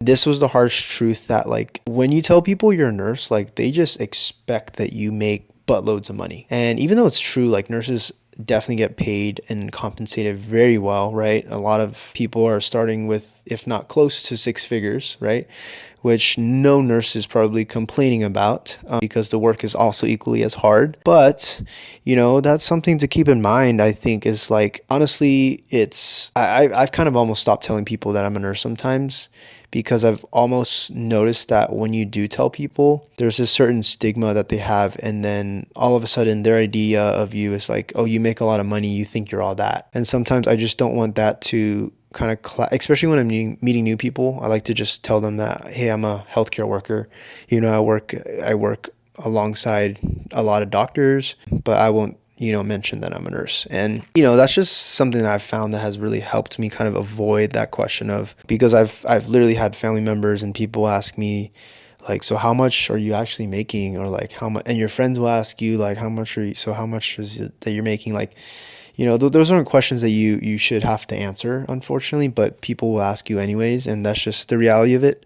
this was the harsh truth that like when you tell people you're a nurse, like they just expect that you make buttloads of money. And even though it's true, like nurses definitely get paid and compensated very well, right? A lot of people are starting with, if not close to six figures, right? Which no nurse is probably complaining about because the work is also equally as hard. But, that's something to keep in mind, I think, is like, honestly, I've kind of almost stopped telling people that I'm a nurse sometimes because I've almost noticed that when you do tell people, there's a certain stigma that they have, and then all of a sudden their idea of you is like, oh, you make a lot of money, you think you're all that. And sometimes I just don't want that to kind of especially when I'm meeting new people. I like to just tell them that, hey, I'm a healthcare worker. I work alongside a lot of doctors, but I won't mention that I'm a nurse. And that's just something that I've found that has really helped me kind of avoid that question of, because I've literally had family members and people ask me like, so how much are you actually making, or like how much, and your friends will ask you like, how much is it that you're making, like, those aren't questions that you should have to answer, unfortunately, but people will ask you anyways, and that's just the reality of it.